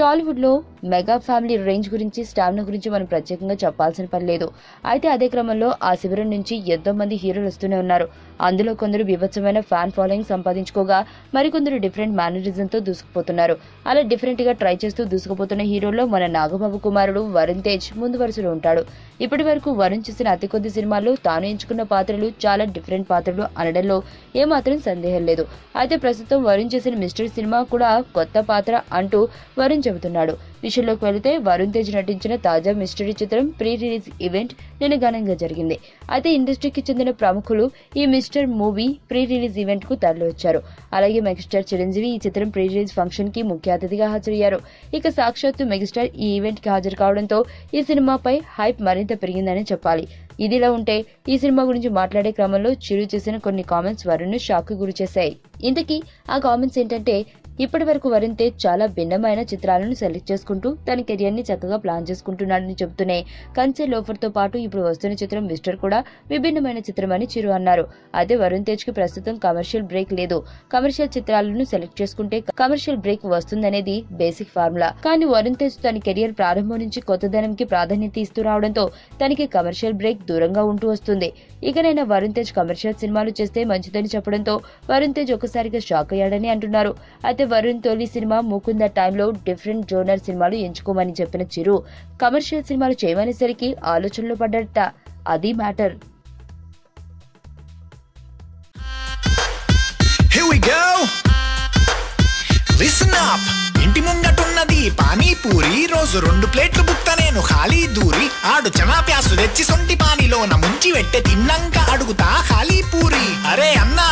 టాలీవుడ్ లో mega family range గురించి stamina గురించి మనం ప్రత్యేకంగా చెప్పాల్సిన పని లేదు. అయితే అదే క్రమంలో ఆ శిబిరం నుంచి ఎంతో మంది హీరోలు వస్తూనే ఉన్నారు. అందులో కొందరు బీభత్సమైన ఫ్యాన్ ఫాలోయింగ్ సంపాదించుకోగా మరికొందరు డిఫరెంట్ మేనరిజంతో దూసుకుపోతున్నారు. అలా డిఫరెంట్ గా ట్రై చేస్తూ దూసుకుపోతున్న హీరోల్లో మన నాగబాబు కుమారుడు వరుణ్ తేజ్ ముందు వరుసలో ఉంటాడు. ఇప్పటి వరకు వరుణ్ చేసిన అతి కొద్ది సినిమాల్లో తాను ఎంచుకున్న పాత్రలు చాలా డిఫరెంట్ పాత్రలు అనడంలో ఏమాత్రం సందేహం లేదు. అయితే ప్రస్తుతం వరుణ్ చేసిన మిస్టర్ సినిమా కూడా కొత్త పాత్ర అంటూ వరుణ్ చెబుతున్నాడు. విషయంలోకి వెళితే వరుణ్ తేజ్ నటించిన తాజా మిస్టరీ చిత్రం ప్రీ రిలీజ్ ఈవెంట్ నిన్న ఘనంగా జరిగింది. అయితే ఇండస్ట్రీకి చెందిన ప్రముఖులు ఈ mister movie pre release event కు తరలివచ్చారు. అలాగే మెగాస్టార్ చిరంజీవి ఈ చిత్రం ప్రీ రిలీజ్ ఫంక్షన్ కి ముఖ్య అతిథిగా హాజరయ్యారు. ఇక సాక్షాత్తు మెగాస్టార్ ఈ ఈవెంట్ కి హాజరు కావడంతో ఈ సినిమాపై హైప్ మరింత పెరిగిందని చెప్పాలి. ఇదిలా ఉంటే ఈ సినిమా గురించి మాట్లాడే క్రమంలో చిరు చేసిన కొన్ని కామెంట్స్ వరుణ్ ను షాక్ కు గురి చేశాయి. ఇంతకీ ఆ కామెంట్స్ ఏంటంటే, ఇప్పటి వరకు వరుణ్ తేజ్ చాలా భిన్నమైన చిత్రాలను సెలెక్ట్ చేసుకుంటూ తన కెరియర్ ని చక్కగా ప్లాన్ చేసుకుంటున్నాడని చెబుతూనే కంచె లోఫర్ తో పాటు ఇప్పుడు వస్తున్న చిత్రం మిస్టర్ కూడా విభిన్నమైన చిత్రం అని చిరు అన్నారు. అయితే వరుణ్ తేజ్ కి ప్రస్తుతం కమర్షియల్ బ్రేక్ లేదు. కమర్షియల్ చిత్రాలను సెలెక్ట్ చేసుకుంటే కమర్షియల్ బ్రేక్ వస్తుందనేది బేసిక్ ఫార్ములా. కానీ వరుణ్ తేజ్ తన కెరియర్ ప్రారంభం నుంచి కొత్తదనంకి ప్రాధాన్యత ఇస్తూ రావడంతో తనకి కమర్షియల్ బ్రేక్ దూరంగా ఉంటూ వస్తుంది. ఇకనైనా వరుణ్ తేజ్ కమర్షియల్ సినిమాలు చేస్తే మంచిదని చెప్పడంతో వరుణ్ తేజ్ ఒక్కసారిగా షాక్ అయ్యాడని అంటున్నారు. అయితే వరుణ్ తొలి సినిమా ముకుంద టైంలో డిఫరెంట్ జోనర్ సినిమాలు ఎంచుకోమని చెప్పిన చిరు కమర్షియల్ సినిమాలు చేయమనేసరికి ఆలోచనలో పడ్డట. అది మ్యాటర్. ఇంటి ముంగటున్నది పానీపూరి, రోజు 2 ప్లేట్లు బుక్త నేను ఖాళీ దూరి, ఆడు చనా ప్యాసు తెచ్చి సొంటి పానీలోన ముంచి వెట్టె తిన్నంక అడుగుతా ఖాళీ పూరి. అరే అన్నా